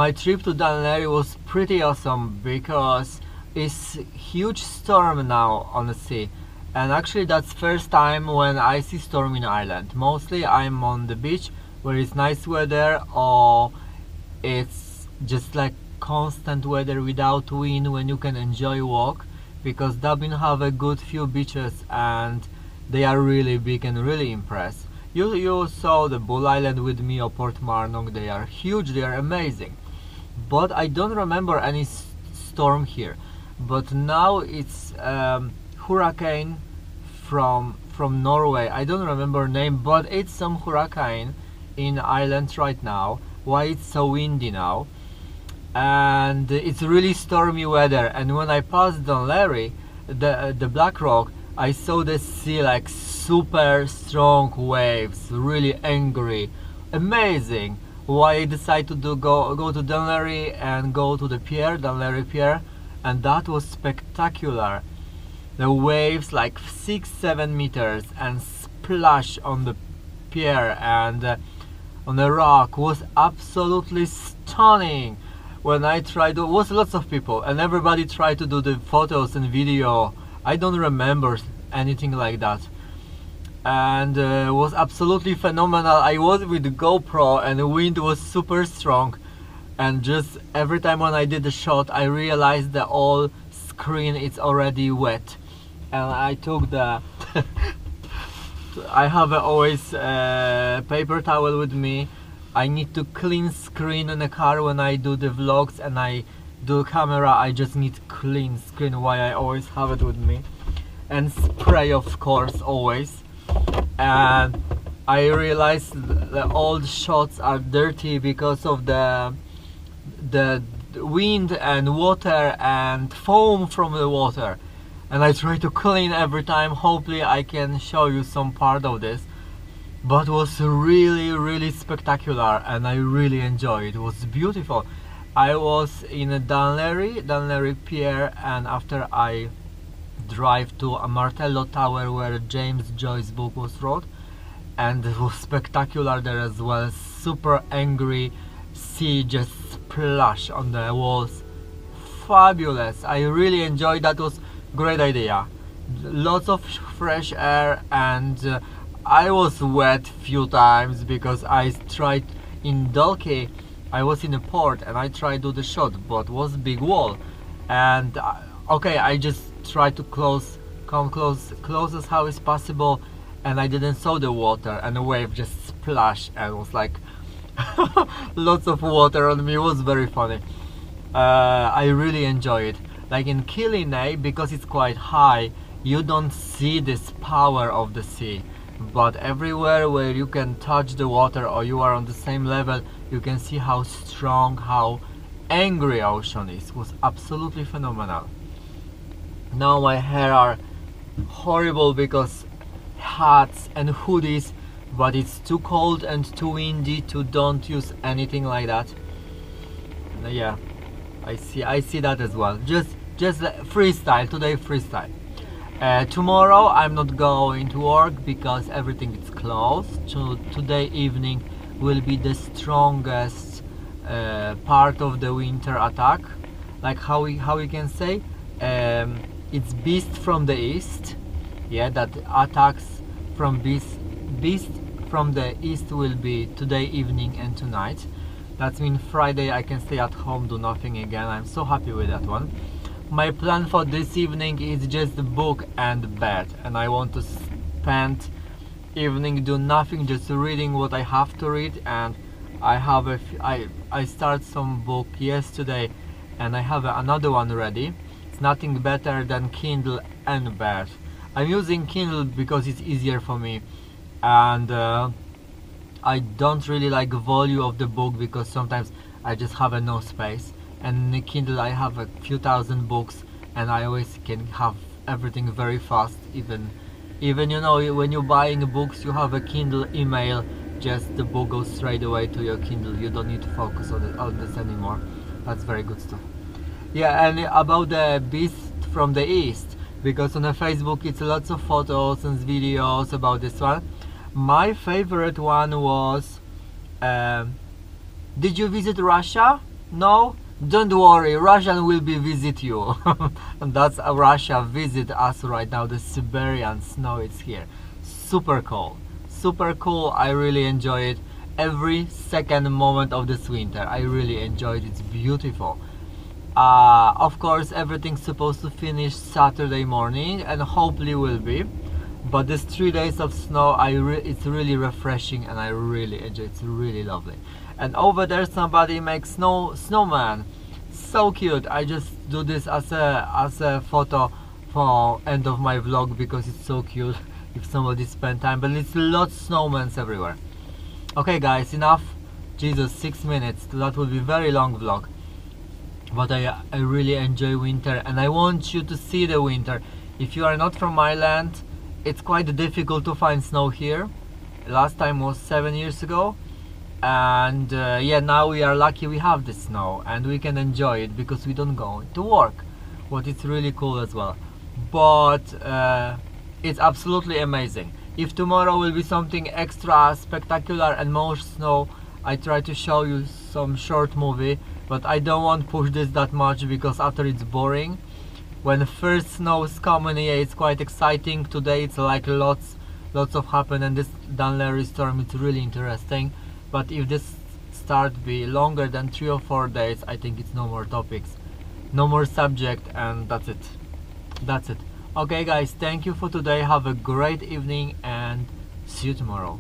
my trip to Dun Laoghaire was pretty awesome because it's huge storm now on the sea, and actually that's first time when I see storm in Ireland. Mostly I'm on the beach where it's nice weather, or it's just like constant weather without wind when you can enjoy walk, because Dublin have a good few beaches and they are really big and really impress. You saw the Bull Island with me, or Portmarnock. They are huge, they are amazing, but I don't remember any storm here. But now it's hurricane from Norway. I don't remember name, but it's some hurricane in Ireland right now. Why it's so windy now, and it's really stormy weather. And when I passed Dun Laoghaire, the Black Rock, I saw the sea like super strong waves, really angry, amazing. Why I decided to go to Dun Laoghaire and go to the pier, Dun Laoghaire pier, and that was spectacular. The waves like 6-7 meters and splash on the pier and on the rock was absolutely stunning. When I tried, there was lots of people and everybody tried to do the photos and video. I don't remember anything like that, and it was absolutely phenomenal. I was with the GoPro and the wind was super strong, and just every time when I did the shot I realized the whole screen is already wet, and I took the I have always paper towel with me. I need to clean screen in the car when I do the vlogs and I do camera. I just need clean screen, why I always have it with me, and spray of course always. And I realized the old shots are dirty because of the wind and water and foam from the water, and I try to clean every time. Hopefully I can show you some part of this, but it was really spectacular and I really enjoyed it. It was beautiful. I was in a Dun Laoghaire pier, and after I drive to a Martello Tower where James Joyce's book was wrote, and it was spectacular there as well. Super angry sea just splash on the walls. Fabulous. I really enjoyed that. Was great idea. Lots of fresh air, and I was wet few times because I tried in Dalkey. I was in a port and I tried to do the shot, but was big wall, and okay, I just tried to come close as how is possible, and I didn't saw the water, and the wave just splashed and it was like lots of water on me. It was very funny. I really enjoy it. Like in Killiney, because it's quite high, you don't see this power of the sea, but everywhere where you can touch the water or you are on the same level, you can see how strong, how angry ocean is. It was absolutely phenomenal. Now my hair are horrible because hats and hoodies, but it's too cold and too windy to don't use anything like that. Yeah, I see that as well. Just freestyle today, freestyle. Tomorrow I'm not going to work because everything is closed. Today evening will be the strongest part of the winter attack. Like how we can say, it's beast from the east. Yeah, that attacks from beast from the east will be today evening and tonight. That means Friday I can stay at home, do nothing again. I'm so happy with that one. My plan for this evening is just the book and bed, and I want to spend evening do nothing, just reading what I have to read. And I have I start some book yesterday and I have another one ready. It's nothing better than Kindle and bed. I'm using Kindle because it's easier for me, and I don't really like volume of the book because sometimes I just have no space. And in the Kindle I have a few thousand books, and I always can have everything very fast. Even you know, when you're buying books, you have a Kindle email, just the book goes straight away to your Kindle. You don't need to focus on this anymore. That's very good stuff. Yeah, and about the beast from the east, because on the Facebook it's lots of photos and videos about this one. My favorite one was did you visit Russia? No? Don't worry, Russian will be visit you. And that's Russia visit us right now. The Siberian snow is here. Super cool. Super cool. I really enjoy it. Every second moment of this winter. I really enjoyed it. It's beautiful. Of course, everything's supposed to finish Saturday morning, and hopefully will be. But this 3 days of snow, it's really refreshing, and I really enjoy it. It's really lovely. And over there, somebody makes snowman. So cute. I just do this as a photo for end of my vlog because it's so cute. If somebody spend time, but it's lots snowmans everywhere. Okay, guys, enough. Jesus, 6 minutes. That will be very long vlog. But I really enjoy winter, and I want you to see the winter. If you are not from Ireland, it's quite difficult to find snow here. Last time was 7 years ago, and yeah, now we are lucky we have the snow and we can enjoy it because we don't go to work, what is really cool as well. But it's absolutely amazing. If tomorrow will be something extra spectacular and more snow, I try to show you some short movie, but I don't want to push this that much because after it's boring. When first snow is coming, yeah, it's quite exciting. Today it's like lots of happen, and this Dun Laoghaire storm, it's really interesting. But if this start be longer than 3 or 4 days, I think it's no more topics, no more subject, and that's it. That's it. Okay, guys, thank you for today. Have a great evening and see you tomorrow.